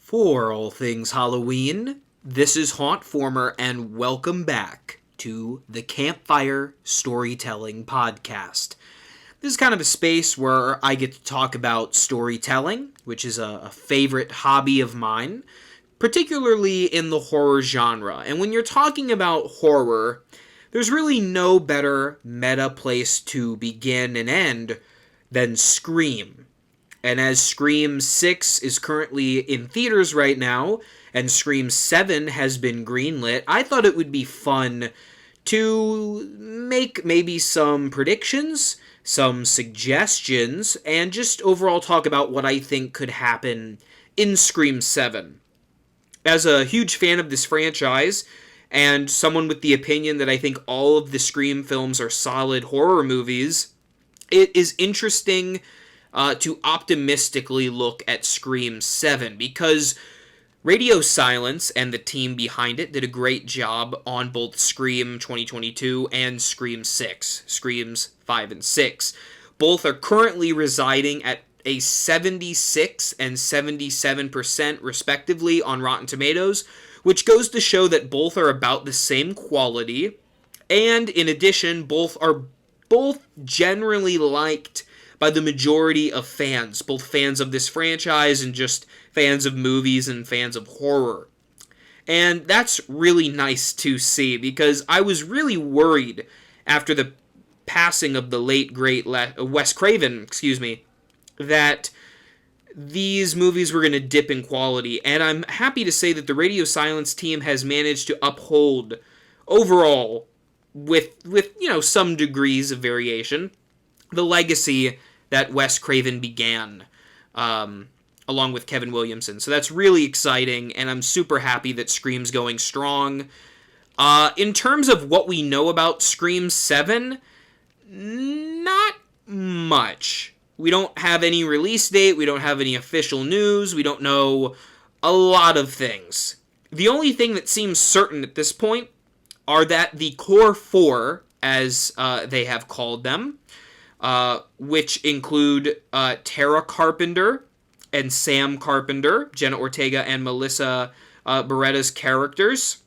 For all things Halloween, this is hauntformer, and welcome back to the Campfire Storytelling Podcast. This is kind of a space where I get to talk about storytelling, which is a favorite hobby of mine, particularly in the horror genre. And when you're talking about horror, there's really no better meta place to begin and end than Scream. And as Scream VI is currently in theaters right now, and Scream VII has been greenlit, I thought it would be fun to make maybe some predictions, some suggestions, and just overall talk about what I think could happen in Scream VII. As a huge fan of this franchise, and someone with the opinion that I think all of the Scream films are solid horror movies, it is interesting to optimistically look at Scream VII, because Radio Silence and the team behind it did a great job on both Scream 2022 and Scream VI, Screams 5 and 6. Both are currently residing at a 76 and 77% respectively on Rotten Tomatoes, which goes to show that both are about the same quality, and in addition, both are generally liked by the majority of fans, both fans of this franchise and just fans of movies and fans of horror. And that's really nice to see, because I was really worried after the passing of the late, great Wes Craven, that these movies were going to dip in quality, and I'm happy to say that the Radio Silence team has managed to uphold, overall, with some degrees of variation, the legacy that Wes Craven began, along with Kevin Williamson. So that's really exciting, and I'm super happy that Scream's going strong. In terms of what we know about Scream VII, not much. We don't have any release date, we don't have any official news, we don't know a lot of things. The only thing that seems certain at this point are that the core four, as they have called them, which include Tara Carpenter and Sam Carpenter, Jenna Ortega and Melissa Beretta's characters,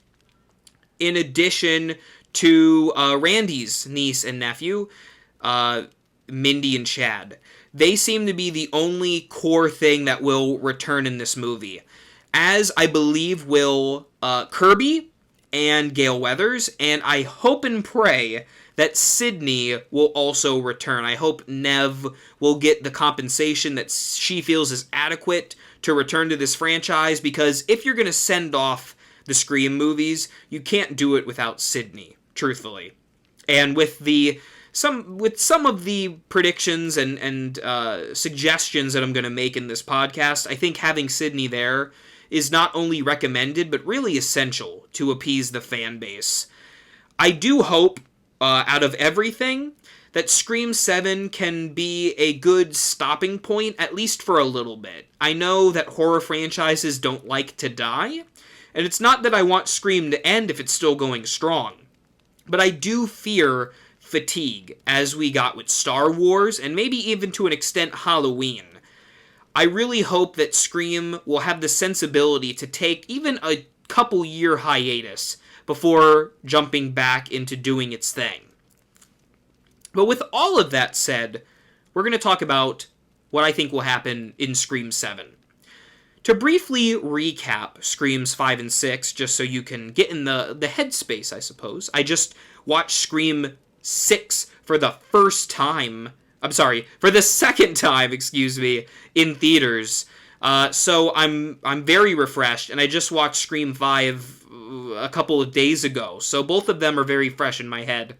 in addition to Randy's niece and nephew, Mindy and Chad. They seem to be the only core thing that will return in this movie, as I believe will Kirby and Gale Weathers, and I hope and pray that Sydney will also return. I hope Nev will get the compensation that she feels is adequate to return to this franchise, because if you're going to send off the Scream movies, you can't do it without Sydney, truthfully. And with some of the predictions and suggestions that I'm going to make in this podcast, I think having Sydney there is not only recommended, but really essential to appease the fan base. I do hope, out of everything, that Scream VII can be a good stopping point, at least for a little bit. I know that horror franchises don't like to die, and it's not that I want Scream to end if it's still going strong, but I do fear fatigue, as we got with Star Wars, and maybe even to an extent Halloween. I really hope that Scream will have the sensibility to take even a couple year hiatus before jumping back into doing its thing. But with all of that said, we're going to talk about what I think will happen in Scream VII. To briefly recap Screams 5 and 6, just so you can get in the headspace, I suppose. I just watched Scream 6 for the second time, in theaters. So I'm very refreshed, and I just watched Scream 5 a couple of days ago, so both of them are very fresh in my head.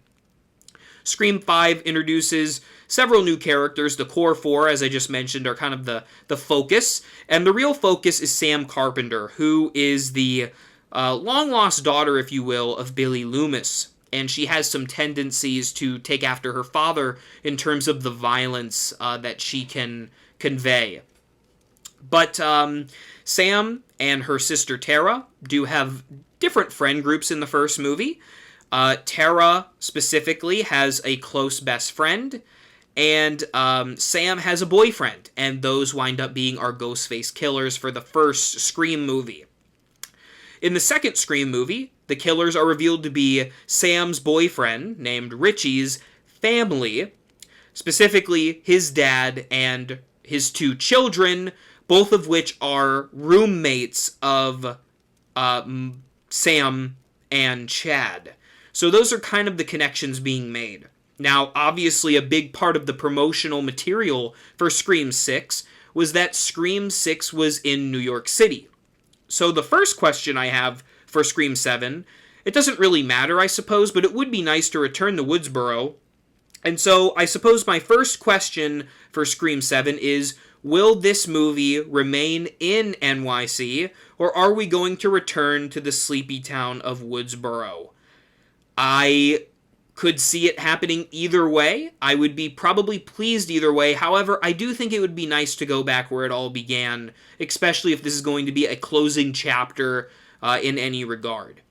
Scream 5 introduces several new characters. The core four, as I just mentioned, are kind of the focus, and the real focus is Sam Carpenter, who is the long-lost daughter, if you will, of Billy Loomis, and she has some tendencies to take after her father in terms of the violence that she can convey. But Sam and her sister Tara do have different friend groups in the first movie. Tara specifically has a close best friend, and Sam has a boyfriend, and those wind up being our Ghostface killers for the first Scream movie. In the second Scream movie, the killers are revealed to be Sam's boyfriend, named Richie's, family, specifically his dad and his two children, both of which are roommates of Sam and Chad. So those are kind of the connections being made. Now, obviously, a big part of the promotional material for Scream VI was that Scream VI was in New York City. So the first question I have for Scream VII, it doesn't really matter, I suppose, but it would be nice to return to Woodsboro. And so I suppose my first question for Scream VII is, will this movie remain in NYC, or are we going to return to the sleepy town of Woodsboro? I could see it happening either way. I would be probably pleased either way. However, I do think it would be nice to go back where it all began, especially if this is going to be a closing chapter in any regard.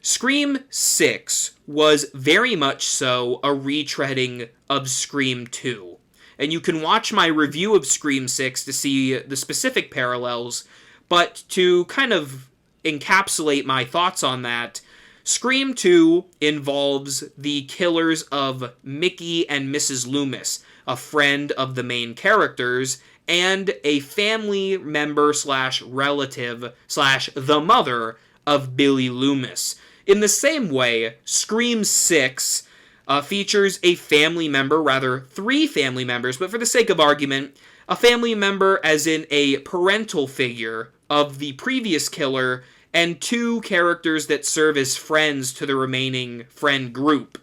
Scream VI was very much so a retreading of Scream II. And you can watch my review of Scream VI to see the specific parallels, but to kind of encapsulate my thoughts on that, Scream II involves the killers of Mickey and Mrs. Loomis, a friend of the main characters, and a family member slash relative slash the mother of Billy Loomis. In the same way, Scream VI features a family member, rather three family members, but for the sake of argument, a family member as in a parental figure of the previous killer, and two characters that serve as friends to the remaining friend group.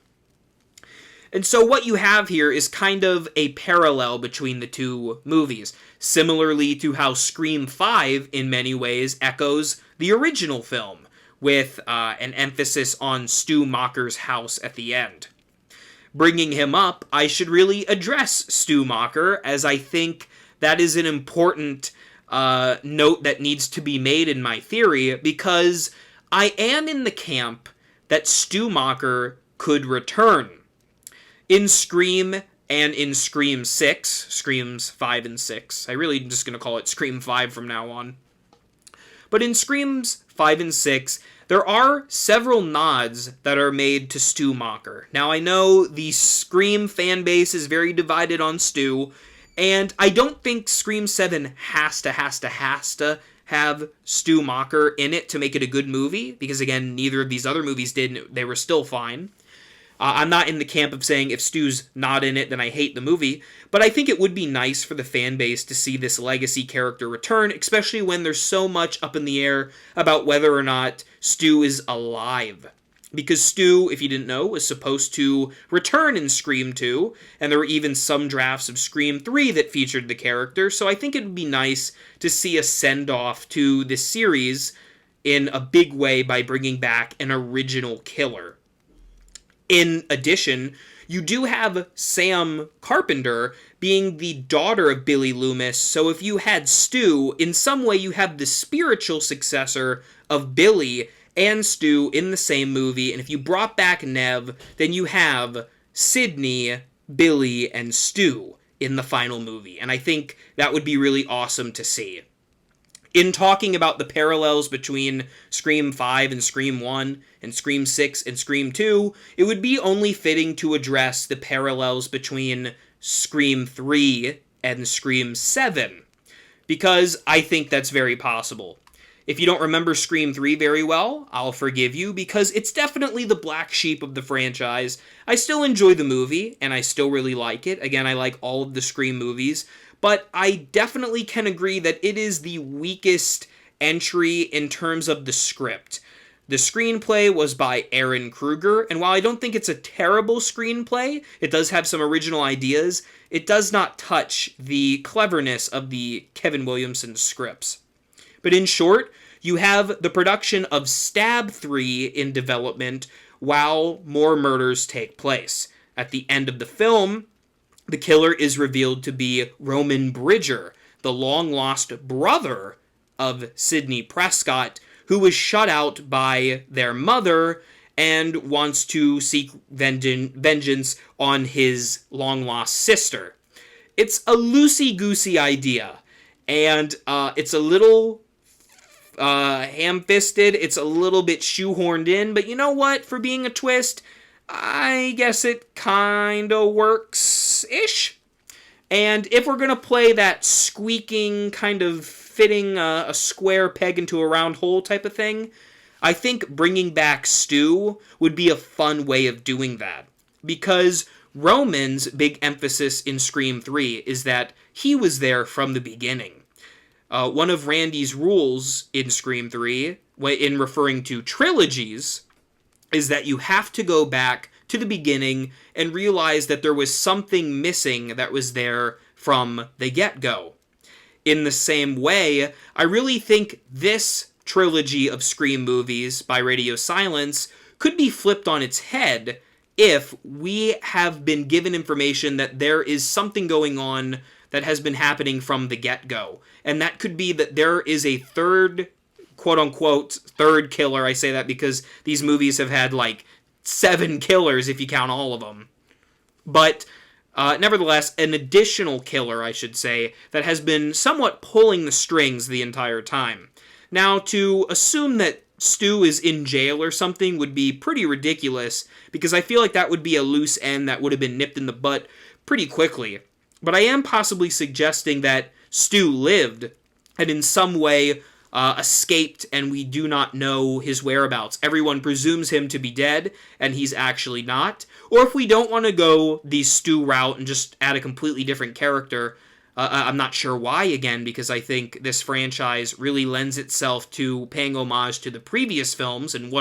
And so what you have here is kind of a parallel between the two movies, similarly to how Scream V, in many ways, echoes the original film, with an emphasis on Stu Macher's house at the end. Bringing him up, I should really address Stu Macher, as I think that is an important note that needs to be made in my theory, because I am in the camp that Stu Macher could return. In Scream and in Scream VI, Screams 5 and 6, I really am just going to call it Scream 5 from now on. But in Screams 5 and 6, there are several nods that are made to Stu Macher. Now, I know the Scream fan base is very divided on Stu, and I don't think Scream 7 has to have Stu Macher in it to make it a good movie, because again, neither of these other movies did, and they were still fine. I'm not in the camp of saying if Stu's not in it, then I hate the movie, but I think it would be nice for the fan base to see this legacy character return, especially when there's so much up in the air about whether or not Stu is alive. Because Stu, if you didn't know, was supposed to return in Scream 2, and there were even some drafts of Scream 3 that featured the character, so I think it would be nice to see a send-off to this series in a big way by bringing back an original killer. In addition, you do have Sam Carpenter being the daughter of Billy Loomis, so if you had Stu, in some way you have the spiritual successor of Billy and Stu in the same movie, and if you brought back Nev, then you have Sidney, Billy, and Stu in the final movie, and I think that would be really awesome to see. In talking about the parallels between Scream V and Scream 1, and Scream 6 and Scream 2, it would be only fitting to address the parallels between Scream 3 and Scream 7, because I think that's very possible. If you don't remember Scream 3 very well, I'll forgive you, because it's definitely the black sheep of the franchise. I still enjoy the movie, and I still really like it. Again, I like all of the Scream movies, but I definitely can agree that it is the weakest entry in terms of the script. The screenplay was by Aaron Kruger, and while I don't think it's a terrible screenplay, it does have some original ideas, it does not touch the cleverness of the Kevin Williamson scripts. But in short, you have the production of Stab 3 in development while more murders take place. At the end of the film, the killer is revealed to be Roman Bridger, the long-lost brother of Sidney Prescott, who was shut out by their mother and wants to seek vengeance on his long-lost sister. It's a loosey-goosey idea, and it's a little ham-fisted, it's a little bit shoehorned in, but you know what? For being a twist, I guess it kinda works-ish. And if we're gonna play that squeaking, kind of fitting a square peg into a round hole type of thing, I think bringing back Stu would be a fun way of doing that. Because Roman's big emphasis in Scream 3 is that he was there from the beginning. One of Randy's rules in Scream 3, in referring to trilogies, is that you have to go back to the beginning and realize that there was something missing that was there from the get-go. In the same way, I really think this trilogy of Scream movies by Radio Silence could be flipped on its head if we have been given information that there is something going on that has been happening from the get-go. And that could be that there is a third, quote-unquote, third killer. I say that because these movies have had, 7 killers if you count all of them. But nevertheless, an additional killer, I should say, that has been somewhat pulling the strings the entire time. Now, to assume that Stu is in jail or something would be pretty ridiculous, because I feel like that would be a loose end that would have been nipped in the butt pretty quickly. But I am possibly suggesting that Stu lived and in some way escaped, and we do not know his whereabouts. Everyone presumes him to be dead, and he's actually not. Or if we don't want to go the Stu route and just add a completely different character, I'm not sure why, again, because I think this franchise really lends itself to paying homage to the previous films, and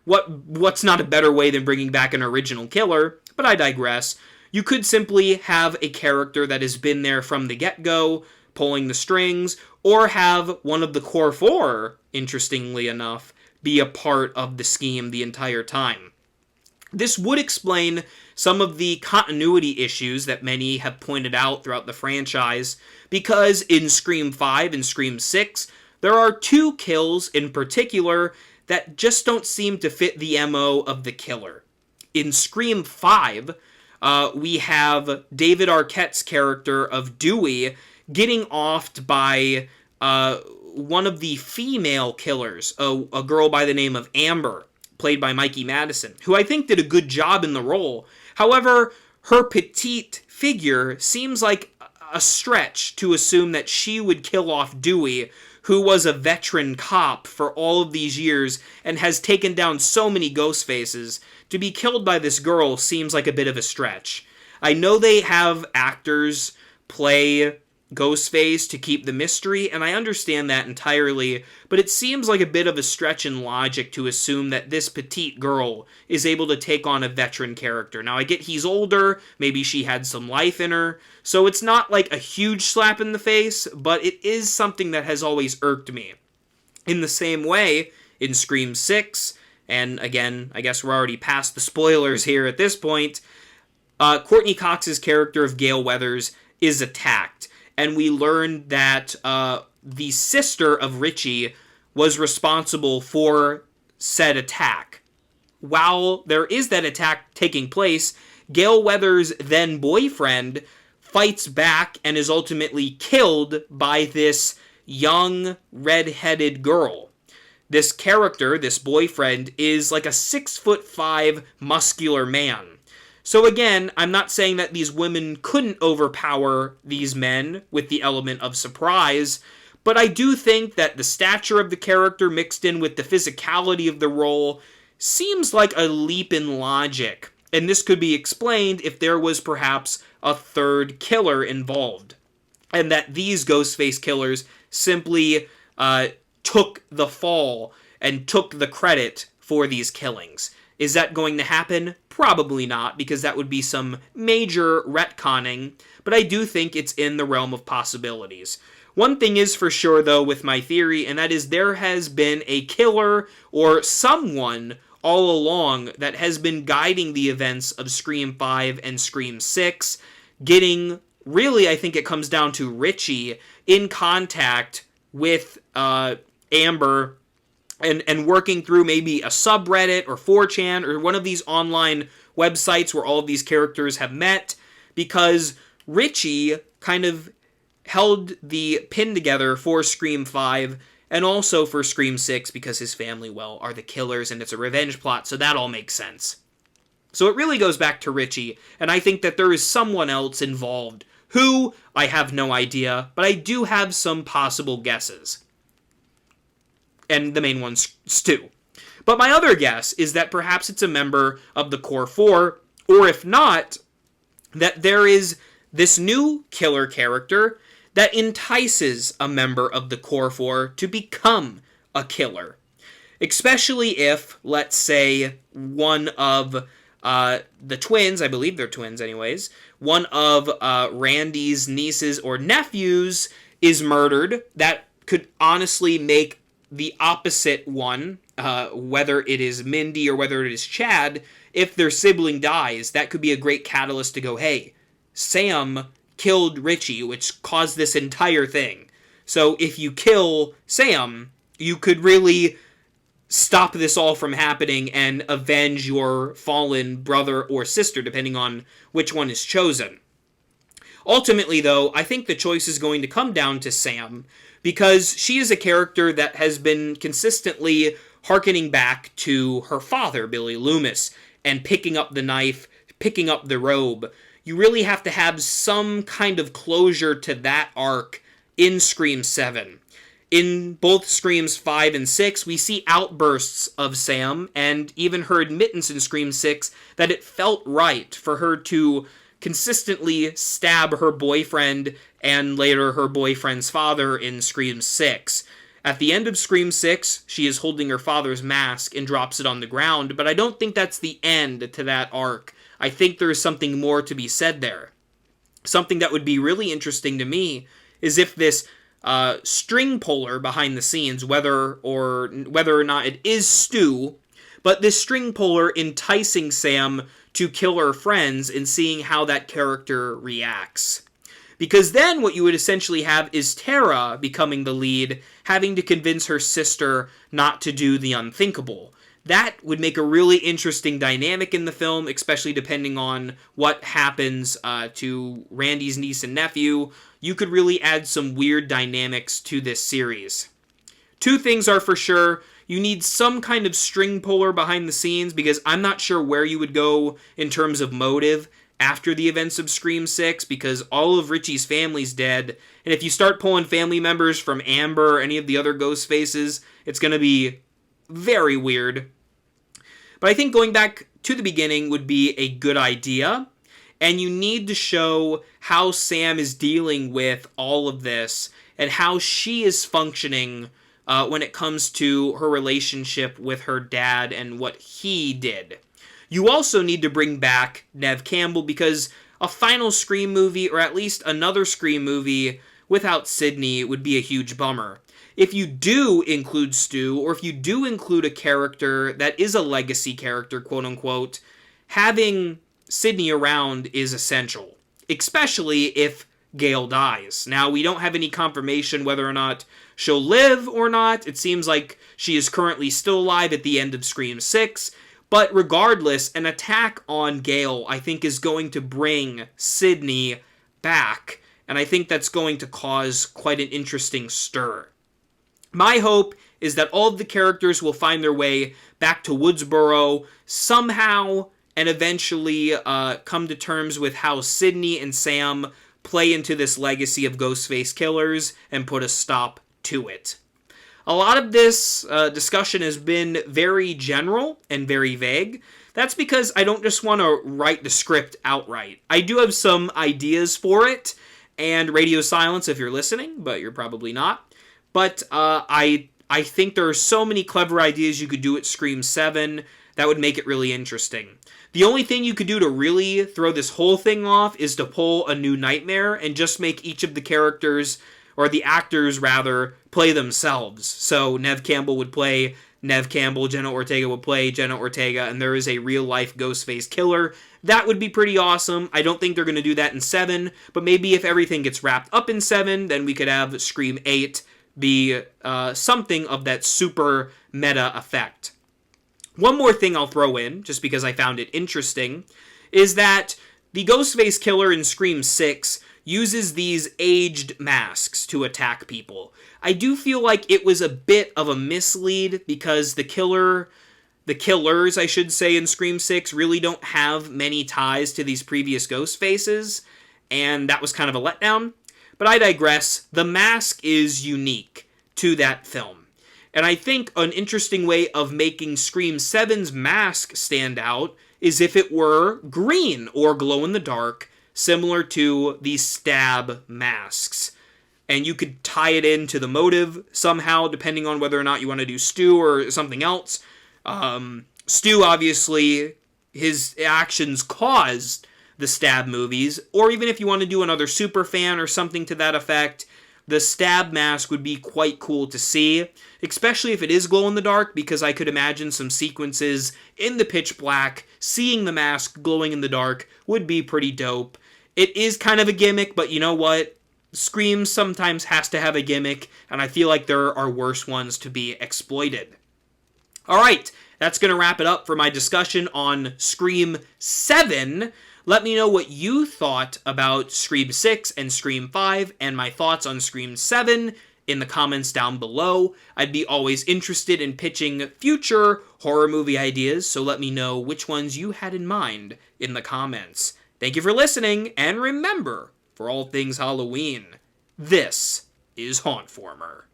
what's not a better way than bringing back an original killer, but I digress. You could simply have a character that has been there from the get-go, pulling the strings, or have one of the core 4, interestingly enough, be a part of the scheme the entire time. This would explain some of the continuity issues that many have pointed out throughout the franchise, because in Scream V and Scream VI, there are 2 kills in particular that just don't seem to fit the MO of the killer. In Scream V, we have David Arquette's character of Dewey getting offed by one of the female killers, a girl by the name of Amber, played by Mikey Madison, who I think did a good job in the role. However, her petite figure seems like a stretch to assume that she would kill off Dewey, who was a veteran cop for all of these years and has taken down so many ghost faces. To be killed by this girl seems like a bit of a stretch. I know they have actors play Ghostface to keep the mystery, and I understand that entirely, but it seems like a bit of a stretch in logic to assume that this petite girl is able to take on a veteran character. Now, I get he's older, maybe she had some life in her, so it's not like a huge slap in the face, but it is something that has always irked me. In the same way, in Scream VI, and again, I guess we're already past the spoilers here at this point, Courtney Cox's character of Gale Weathers is attacked. And we learned that the sister of Richie was responsible for said attack. While there is that attack taking place, Gale Weathers' then boyfriend fights back and is ultimately killed by this young, red-headed girl. This character, this boyfriend, is like a 6'5" muscular man. So again, I'm not saying that these women couldn't overpower these men with the element of surprise, but I do think that the stature of the character mixed in with the physicality of the role seems like a leap in logic, and this could be explained if there was perhaps a third killer involved, and that these Ghostface killers simply took the fall and took the credit for these killings. Is that going to happen? Probably not, because that would be some major retconning, but I do think it's in the realm of possibilities. One thing is for sure, though, with my theory, and that is there has been a killer or someone all along that has been guiding the events of Scream V and Scream VI, getting, really, I think it comes down to Richie in contact with Amber and working through maybe a subreddit or 4chan or one of these online websites where all of these characters have met, because Richie kind of held the pin together for Scream V and also for Scream VI because his family, well, are the killers and it's a revenge plot, so that all makes sense. So it really goes back to Richie, and I think that there is someone else involved. Who? I have no idea, but I do have some possible guesses. And the main one's Stu. But my other guess is that perhaps it's a member of the Core 4, or if not, that there is this new killer character that entices a member of the Core 4 to become a killer. Especially if, let's say, one of the twins, I believe they're twins anyways, one of Randy's nieces or nephews is murdered. That could honestly make the opposite one, whether it is Mindy or whether it is Chad, if their sibling dies, that could be a great catalyst to go, hey, Sam killed Richie, which caused this entire thing. So if you kill Sam, you could really stop this all from happening and avenge your fallen brother or sister, depending on which one is chosen. Ultimately, though, I think the choice is going to come down to Sam, because she is a character that has been consistently hearkening back to her father, Billy Loomis, and picking up the knife, picking up the robe. You really have to have some kind of closure to that arc in Scream VII. In both Screams 5 and 6, we see outbursts of Sam, and even her admittance in Scream 6 that it felt right for her to consistently stab her boyfriend and later her boyfriend's father in Scream 6. At the end of Scream 6, she is holding her father's mask and drops it on the ground, but I don't think that's the end to that arc. I think there is something more to be said there. Something that would be really interesting to me is if this string puller behind the scenes, whether or not it is Stu, but this string puller enticing Sam to kill her friends and seeing how that character reacts. Because then what you would essentially have is Tara becoming the lead, having to convince her sister not to do the unthinkable. That would make a really interesting dynamic in the film, especially depending on what happens to Randy's niece and nephew. You could really add some weird dynamics to this series. Two things are for sure. You need some kind of string puller behind the scenes, because I'm not sure where you would go in terms of motive after the events of Scream 6, because all of Richie's family's dead, and if you start pulling family members from Amber or any of the other ghost faces, it's going to be very weird. But I think going back to the beginning would be a good idea, and you need to show how Sam is dealing with all of this and how she is functioning when it comes to her relationship with her dad and what he did. You also need to bring back Neve Campbell, because a final Scream movie, or at least another Scream movie without Sidney, would be a huge bummer. If you do include Stu, or if you do include a character that is a legacy character, quote-unquote, having Sidney around is essential, especially if Gail dies. Now, we don't have any confirmation whether or not she'll live or not. It seems like she is currently still alive at the end of Scream 6, but regardless, an attack on Gail, I think, is going to bring Sidney back, and I think that's going to cause quite an interesting stir. My hope is that all of the characters will find their way back to Woodsboro somehow, and eventually come to terms with how Sidney and Sam play into this legacy of Ghostface killers and put a stop to it. A lot of this discussion has been very general and very vague. That's because I don't just want to write the script outright. I do have some ideas for it, and radio silence if you're listening, but you're probably not. But I think there are so many clever ideas you could do at Scream 7 that would make it really interesting. The only thing you could do to really throw this whole thing off is to pull a new Nightmare and just make each of the characters, or the actors rather, play themselves. So Neve Campbell would play Neve Campbell, Jenna Ortega would play Jenna Ortega, and there is a real-life Ghostface killer. That would be pretty awesome. I don't think they're going to do that in 7, but maybe if everything gets wrapped up in 7, then we could have Scream 8 be something of that super meta effect. One more thing I'll throw in, just because I found it interesting, is that the Ghostface killer in Scream VI uses these aged masks to attack people. I do feel like it was a bit of a mislead because the killers, I should say, in Scream VI really don't have many ties to these previous Ghostfaces, and that was kind of a letdown. But I digress. The mask is unique to that film. And I think an interesting way of making Scream VII's mask stand out is if it were green or glow-in-the-dark, similar to the stab masks. And you could tie it into the motive somehow, depending on whether or not you want to do Stu or something else. Stu, obviously, his actions caused the stab movies, or even if you want to do another superfan or something to that effect, the stab mask would be quite cool to see, especially if it is glow-in-the-dark, because I could imagine some sequences in the pitch black, seeing the mask glowing in the dark would be pretty dope. It is kind of a gimmick, but you know what? Scream sometimes has to have a gimmick, and I feel like there are worse ones to be exploited. Alright, that's going to wrap it up for my discussion on Scream VII. Let me know what you thought about Scream VI and Scream V and my thoughts on Scream VII in the comments down below. I'd be always interested in pitching future horror movie ideas, so let me know which ones you had in mind in the comments. Thank you for listening, and remember, for all things Halloween, this is Hauntformer.